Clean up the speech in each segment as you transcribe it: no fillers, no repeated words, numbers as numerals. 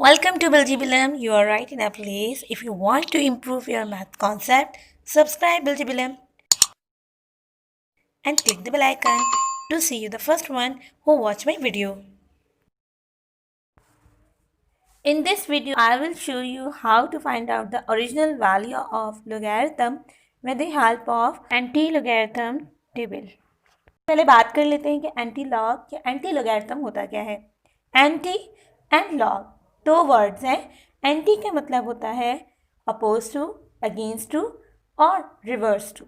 Welcome to Biljibilam. You are right in a place. If you want to improve your math concept, subscribe Biljibilam and click the bell icon to see you the first one who watch my video. In this video, I will show you how to find out the original value of logarithm with the help of anti-logarithm table. पहले बात कर लेते हैं कि anti log या anti logarithm होता क्या है। एंटी एंड लॉग दो वर्ड्स हैं। एंटी का मतलब होता है अपोज टू, अगेंस्ट टू और रिवर्स टू,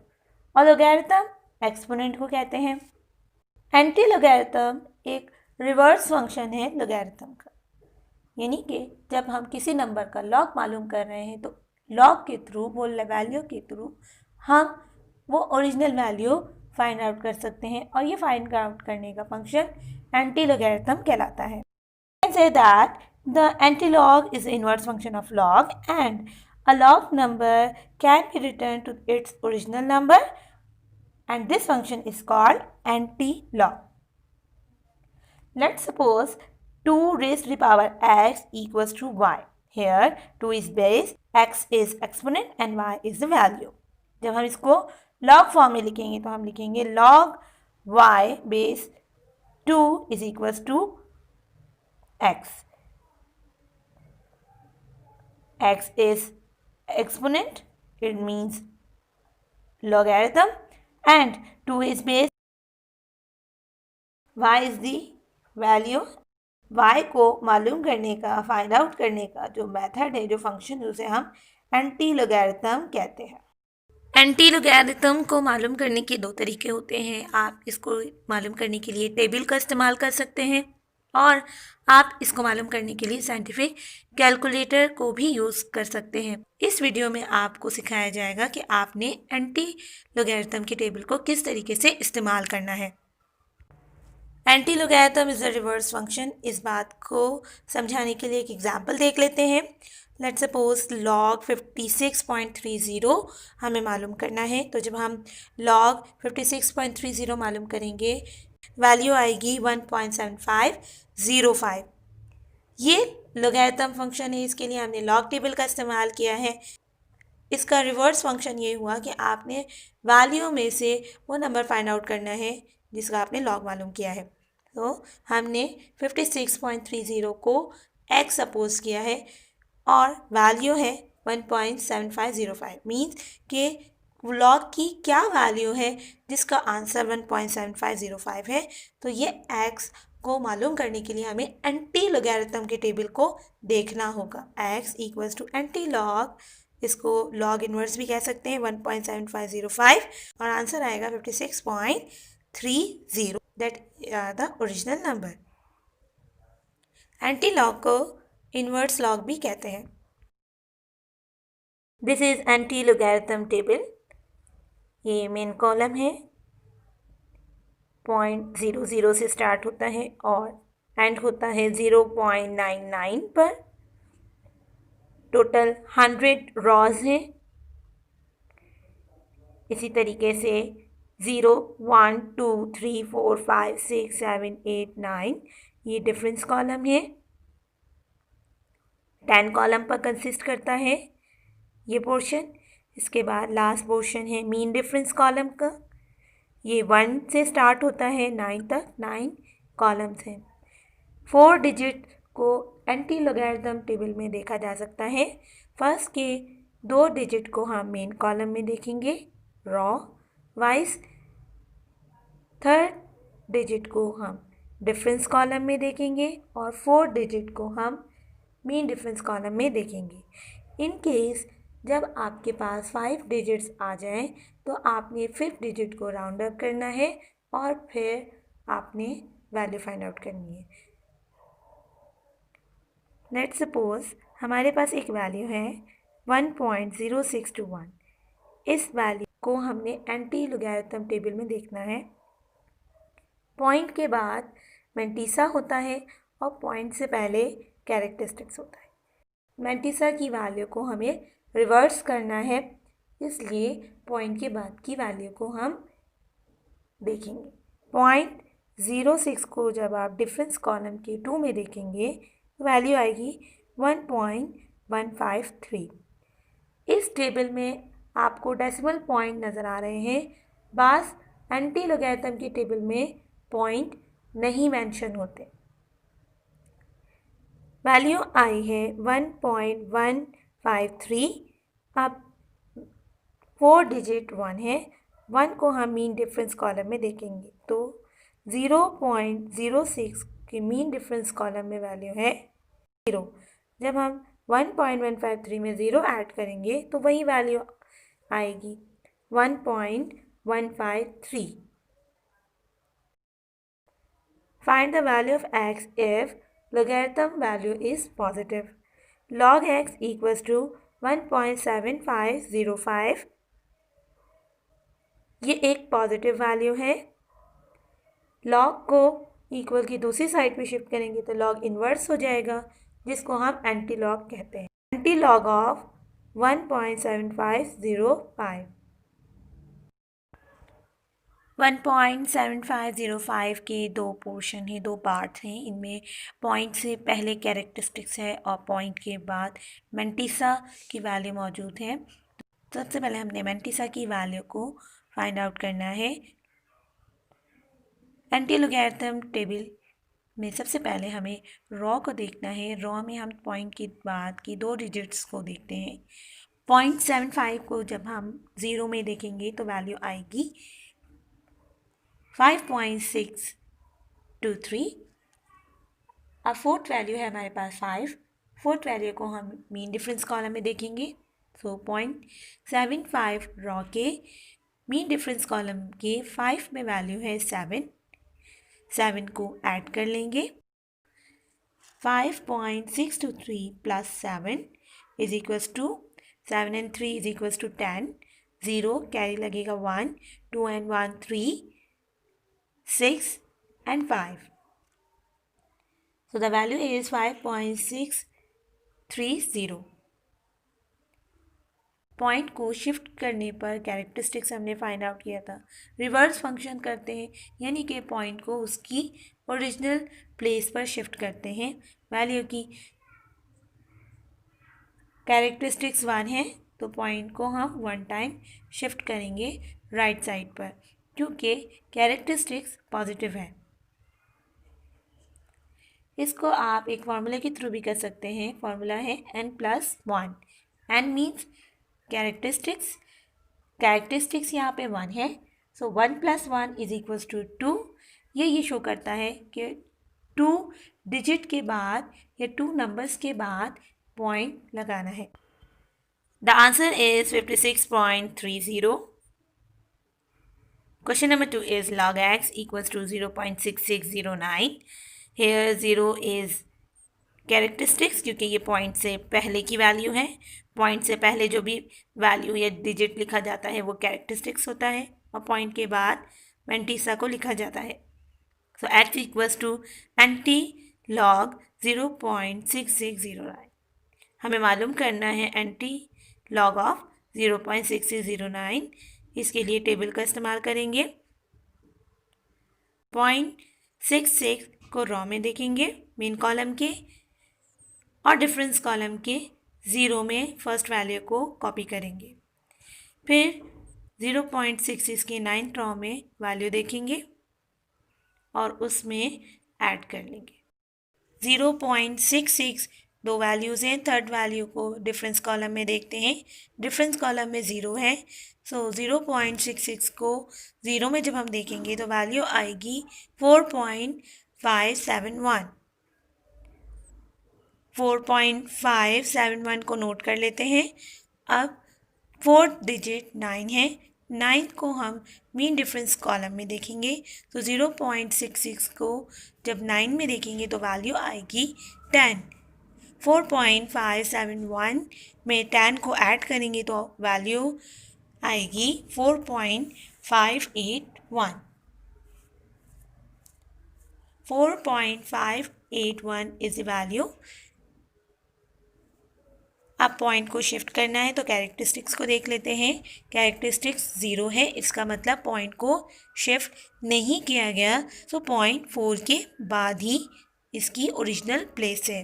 और लोगैरिथम एक्सपोनेंट को कहते हैं। एंटी लोगैरिथम एक रिवर्स फंक्शन है लोगैरिथम का, यानी कि जब हम किसी नंबर का लॉग मालूम कर रहे हैं तो लॉग के थ्रू, वो वैल्यू के थ्रू हम वो ओरिजिनल वैल्यू फाइंड आउट कर सकते हैं, और ये फाइंड आउट करने का फंक्शन एंटी लोगैरिथम कहलाता है। I can say that the antilog is the inverse function of log, and a log number can be returned to its original number, and this function is called antilog. Let's suppose 2 raised to the power x equals to y. Here 2 is base, x is exponent and y is the value. जब हम इसको log form में लिखेंगे तो हम लिखेंगे log y base 2 is equals to x. X is exponent, it means logarithm, and 2 is base, y is the value. y को मालूम करने का, फाइंड आउट करने का जो मेथड है, जो फंक्शन, उसे हम एंटी लोगैरिथम कहते हैं। एंटी लोगैरिथम को मालूम करने के दो तरीके होते हैं। आप इसको मालूम करने के लिए टेबल का इस्तेमाल कर सकते हैं, और आप इसको मालूम करने के लिए साइंटिफिक कैलकुलेटर को भी यूज़ कर सकते हैं। इस वीडियो में आपको सिखाया जाएगा कि आपने एंटी लोगैरिथम की टेबल को किस तरीके से इस्तेमाल करना है। Anti logarithm is a reverse function. इस बात को समझाने के लिए एक एग्जाम्पल देख लेते हैं। लेट्स सपोज log 56.30 हमें मालूम करना है, तो जब हम log 56.30 मालूम करेंगे, वैल्यू आएगी 1.7505। ये लोगैरिथम फंक्शन है, इसके लिए हमने लॉग टेबल का इस्तेमाल किया है। इसका रिवर्स फंक्शन ये हुआ कि आपने वैल्यू में से वो नंबर फाइंड आउट करना है जिसका आपने लॉग मालूम किया है। तो हमने 56.30 को x सपोज किया है और वैल्यू है 1.7505। मीन्स कि लॉग की क्या वैल्यू है जिसका आंसर 1.7505 है। तो ये x को मालूम करने के लिए हमें एंटी लोगैरिथम के टेबल को देखना होगा। x equals to anti log, इसको लॉग इनवर्स भी कह सकते हैं, 1.7505, और आंसर आएगा 56.30। That the original number. Anti log को इनवर्स लॉग भी कहते हैं। This is anti logarithm table. ये मेन कॉलम है, 0.00 से स्टार्ट होता है और एंड होता है 0.99 पर। टोटल 100 रॉज हैं। इसी तरीके से 0, 1, 2, 3, 4, 5, 6, 7, 8, 9 ये डिफरेंस कॉलम है। 10 कॉलम पर कंसिस्ट करता है ये पोर्शन। इसके बाद लास्ट पोर्शन है मीन डिफरेंस कॉलम का। ये 1 से स्टार्ट होता है 9 तक, 9 कॉलम्स हैं। 4 डिजिट को एंटी लोगैरिथम टेबल में देखा जा सकता है। फर्स्ट के 2 डिजिट को हम मेन कॉलम में देखेंगे रॉ वाइज, थर्ड डिजिट को हम डिफरेंस कॉलम में देखेंगे और 4 डिजिट को हम मीन डिफरेंस कॉलम में देखेंगे। इन केस जब आपके पास 5 डिजिट्स आ जाएं तो आपने 5th डिजिट को राउंड अप करना है और फिर आपने वैल्यू फाइंड आउट करनी है। लेट्स सपोज हमारे पास एक वैल्यू है 1.0621। इस वैल्यू को हमने एंटी लोगैरिथम टेबल में देखना है। पॉइंट के बाद मैंटीसा होता है और पॉइंट से पहले कैरेक्टरिस्टिक्स होता है। मैंटीसा की वैल्यू को हमें रिवर्स करना है, इसलिए पॉइंट के बाद की वैल्यू को हम देखेंगे। 0.06 को जब आप डिफरेंस कॉलम के 2 में देखेंगे तो वैल्यू आएगी 1.153। इस टेबल में आपको डेसिमल पॉइंट नज़र आ रहे हैं। बास एंटी लोगैरिथम की टेबल में पॉइंट नहीं मेंशन होते। वैल्यू आई है 1.153। अब 4 डिजिट 1 है। 1 को हम मीन डिफरेंस कॉलम में देखेंगे तो 0.06 के मीन डिफरेंस कॉलम में वैल्यू है 0। जब हम 1.153 में 0 ऐड करेंगे तो वही वैल्यू आएगी 1.153। Find the value of x if logarithm value is positive. Log x equals to 1.7505। ये एक पॉजिटिव वैल्यू है। लॉग को इक्वल की दूसरी साइड पे शिफ्ट करेंगे तो लॉग इन्वर्स हो जाएगा, जिसको हम एंटी लॉग कहते हैं। Anti log of 1.7505। 1.7505 के दो पोर्शन हैं, दो पार्ट्स हैं। इनमें पॉइंट से पहले कैरेक्टरिस्टिक्स है और पॉइंट के बाद मेंटिसा की वैल्यू मौजूद है। तो सबसे पहले हमने मेंटिसा की वैल्यू को फाइंड आउट करना है। एंटी लोगैरिथम टेबल में सबसे पहले हमें रॉ को देखना है। रॉ में हम पॉइंट के बाद की दो डिजिट्स को देखते हैं। 0.75 को जब हम 0 में देखेंगे तो वैल्यू आएगी 5.623। अब फोर्थ वैल्यू है हमारे पास 5। फोर्थ वैल्यू को हम मीन डिफरेंस कॉलम में देखेंगे। सो 0.75 रॉ के मीन डिफरेंस कॉलम के 5 में वैल्यू है 7। 7 को ऐड कर लेंगे। 5.623 plus 7 is equals to 7 and 3 is equals to 10। 0 carry लगेगा 1, 2 and 1 3, 6 and 5। So the value is 5.630। Point को शिफ्ट करने पर कैरेक्टरिस्टिक्स हमने फाइंड आउट किया था। रिवर्स फंक्शन करते हैं, यानी कि पॉइंट को उसकी ओरिजिनल प्लेस पर शिफ्ट करते हैं। वैल्यू की कैरेक्टरिस्टिक्स 1 है तो पॉइंट को हम 1 टाइम शिफ्ट करेंगे राइट साइड पर, क्योंकि कैरेक्टरिस्टिक्स पॉजिटिव है। इसको आप एक फार्मूला के थ्रू भी कर सकते हैं। फार्मूला है n+1। n मीन्स कैरेक्टरिस्टिक्स यहाँ पे 1 है। सो 1 + 1 इज इक्वल्स टू 2। ये शो करता है कि 2 डिजिट के बाद या 2 नंबर्स के बाद पॉइंट लगाना है। The answer is 56.30। Question number 2 is log x equals to 0.6609। Here 0 is characteristics, क्योंकि ये पॉइंट से पहले की वैल्यू है। पॉइंट से पहले जो भी वैल्यू या डिजिट लिखा जाता है वो कैरेक्टरिस्टिक्स होता है, और पॉइंट के बाद मेंटिसा को लिखा जाता है। So x equals to anti log 0.6609। हमें मालूम करना है एंटी लॉग ऑफ 0.6609। इसके लिए टेबल का इस्तेमाल करेंगे। 0.66 को रॉ में देखेंगे मेन कॉलम के, और डिफरेंस कॉलम के 0 में फर्स्ट वैल्यू को कॉपी करेंगे। फिर 0.66 के 9th रॉ में वैल्यू देखेंगे और उसमें ऐड कर लेंगे। 0.66 दो वैल्यूज़ हैं। थर्ड वैल्यू को डिफरेंस कॉलम में देखते हैं। डिफरेंस कॉलम में 0 है। सो 0.66 को 0 में जब हम देखेंगे तो वैल्यू आएगी 4.571। 4.571 को नोट कर लेते हैं। अब फोर्थ डिजिट 9 है। 9 को हम मीन डिफरेंस कॉलम में देखेंगे तो 0.66 को जब 9 में देखेंगे तो वैल्यू आएगी 10। 4.571 में 10 को ऐड करेंगे तो वैल्यू आएगी 4.581। 4.581 इज द वैल्यू। अब पॉइंट को शिफ्ट करना है तो कैरेक्टरिस्टिक्स को देख लेते हैं। कैरेक्टरिस्टिक्स 0 है, इसका मतलब पॉइंट को शिफ्ट नहीं किया गया। सो 0.4 के बाद ही इसकी ओरिजिनल प्लेस है।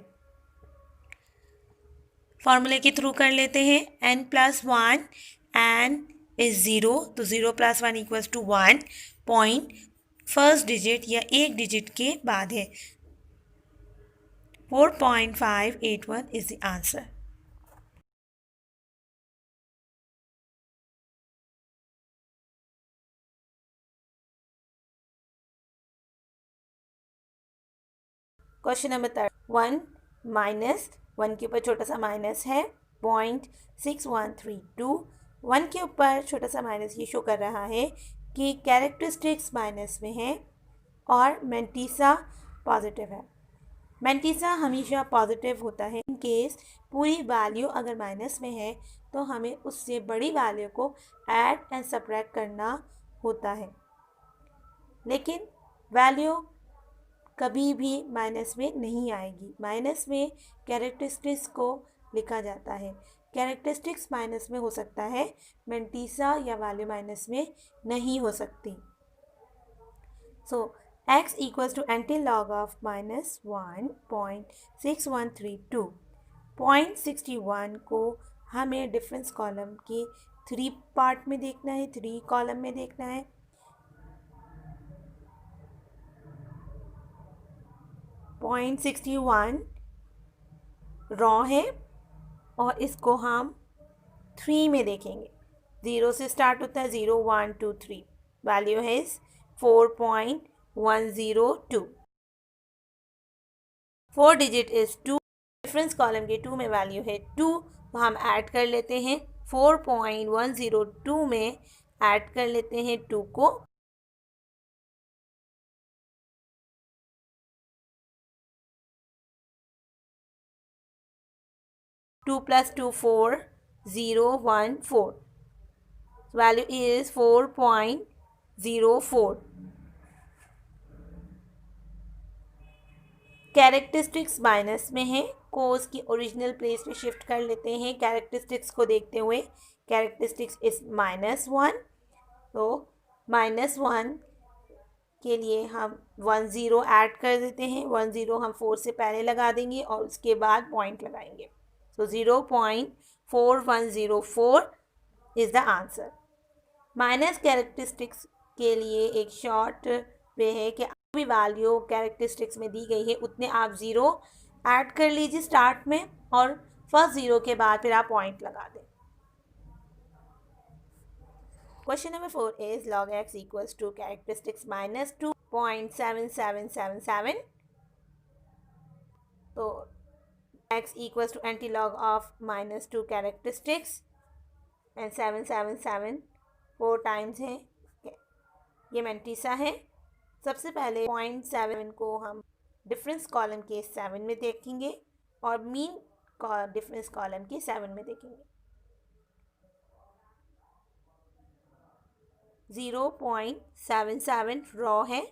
फॉर्मूले के थ्रू कर लेते हैं। n+1 n इज 0, तो 0+1 equals to 1 point first digit या एक डिजिट के बाद है। 4.581 is the answer. Question number 1 minus 1 के ऊपर छोटा सा माइनस है 0.6132। 1 के ऊपर छोटा सा माइनस ये शो कर रहा है कि कैरेक्टरिस्टिक्स माइनस में है और मैंटीसा पॉजिटिव है। मैंटीसा हमेशा पॉजिटिव होता है। इन केस पूरी वैल्यू अगर माइनस में है तो हमें उससे बड़ी वैल्यू को ऐड एंड सब्ट्रैक्ट करना होता है, लेकिन वैल्यू कभी भी माइनस में नहीं आएगी। माइनस में कैरेक्टरिस्टिक्स को लिखा जाता है। कैरेक्टरिस्टिक्स माइनस में हो सकता है, मैंटीसा या वैल्यू माइनस में नहीं हो सकती। So x equals to antilog of -1.6132। 0.61 को हमें डिफरेंस कॉलम के 3 पार्ट में देखना है, 3 कॉलम में देखना है। 0.61 रॉ है और इसको हम 3 में देखेंगे। 0 से स्टार्ट होता है, 0 1 2 3। वैल्यू है 4.102। 4 डिजिट इज 2। डिफरेंस कॉलम के 2 में वैल्यू है 2, तो हम ऐड कर लेते हैं। 4.102 में ऐड कर लेते हैं 2 को। 2 + 2 4 0 1 4। Value is 4.04। कैरेक्टरिस्टिक्स माइनस में है, को उसकी ओरिजिनल प्लेस पे शिफ्ट कर लेते हैं। कैरेक्टरिस्टिक्स को देखते हुए कैरेक्टरिस्टिक्स इज -1, तो -1 के लिए हम 1 0 ऐड कर देते हैं। 1 0 हम 4 से पहले लगा देंगे और उसके बाद पॉइंट लगाएंगे। सो 0.4104 is the answer. Minus characteristics के लिए एक शॉर्ट वे है कि भी वैल्यू कैरेक्टरिस्टिक्स में दी गई है उतने आप 0 ऐड कर लीजिए स्टार्ट में, और फर्स्ट 0 के बाद फिर आप पॉइंट लगा दें। Question number 4 is log x equals to characteristics -2.7777। तो x equals to antilog of -2 characteristics and 777 4 times है, ये मैंटीसा है। सबसे पहले 0.7 को हम डिफरेंस कॉलम के 7 में देखेंगे और मीन डिफरेंस कॉलम के 7 में देखेंगे। 0.77 रॉ है।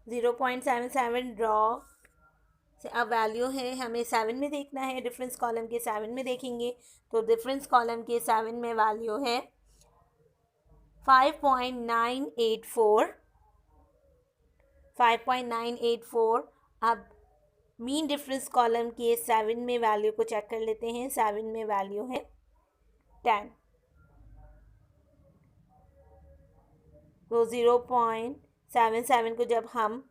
0.77 रॉ से अब वैल्यू है हमें 7 में देखना है, डिफरेंस कॉलम के 7 में देखेंगे। तो डिफरेंस कॉलम के 7 में वैल्यू है 5.984। 5.984। अब मीन डिफरेंस कॉलम के 7 में वैल्यू को चेक कर लेते हैं। 7 में वैल्यू है 10। तो 0.77 को जब हम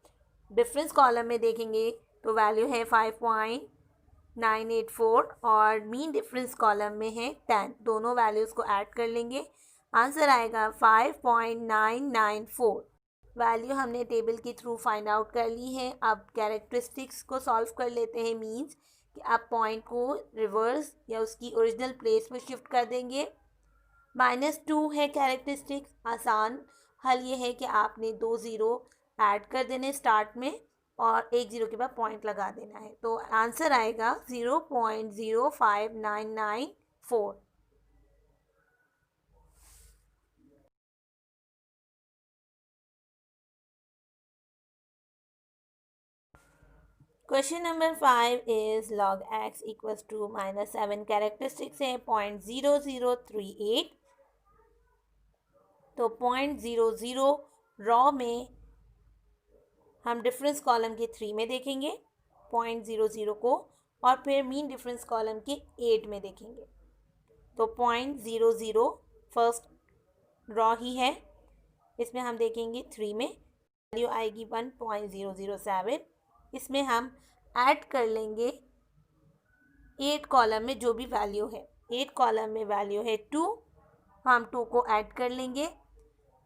डिफरेंस कॉलम में देखेंगे तो वैल्यू है 5.984 और मीन डिफरेंस कॉलम में है 10। दोनों वैल्यूज़ को ऐड कर लेंगे, आंसर आएगा 5.994। वैल्यू हमने टेबल के थ्रू फाइंड आउट कर ली है। अब कैरेक्टरिस्टिक्स को सॉल्व कर लेते हैं। मीन्स कि आप पॉइंट को रिवर्स या उसकी ओरिजिनल प्लेस में शिफ्ट कर देंगे। -2 है कैरेक्टरिस्टिक्स। आसान हल ये है कि आपने 2 0 ऐड कर देने स्टार्ट में और 1 0 के बाद पॉइंट लगा देना है। तो आंसर आएगा 0.05994। Question number 5 is log x equals to -7। Characteristics है 0.0038। तो 0.00 रॉ में हम डिफरेंस कॉलम के 3 में देखेंगे। 0.00 को और फिर मीन डिफरेंस कॉलम के 8 में देखेंगे। तो 0.00 फर्स्ट रॉ ही है, इसमें हम देखेंगे 3 में वैल्यू आएगी 1.007। इसमें हम ऐड कर लेंगे 8 कॉलम में जो भी वैल्यू है। 8 कॉलम में वैल्यू है 2, हम 2 को ऐड कर लेंगे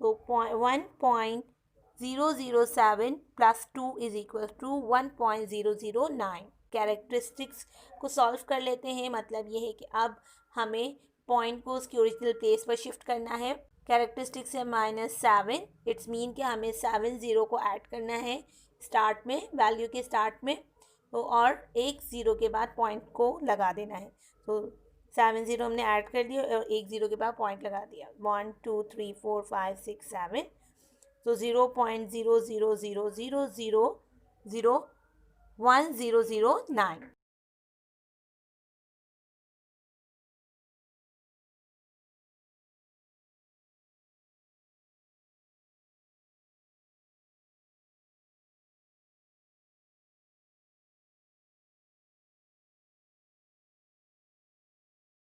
तो 1.007 plus 2 is equal to 1.009। Characteristics को सॉल्व कर लेते हैं, मतलब ये है कि अब हमें पॉइंट को उसकी ओरिजिनल प्लेस पर शिफ्ट करना है। कैरेक्टरिस्टिक्स है -7, इट्स मीन कि हमें 7 0 को ऐड करना है स्टार्ट में, वैल्यू के स्टार्ट में, तो और एक 0 के बाद पॉइंट को लगा देना है। तो 7 0 हमने ऐड कर दिया और एक 0 के बाद पॉइंट लगा दिया। 1 2 3 4 5 6 7, तो 0.0000001,009।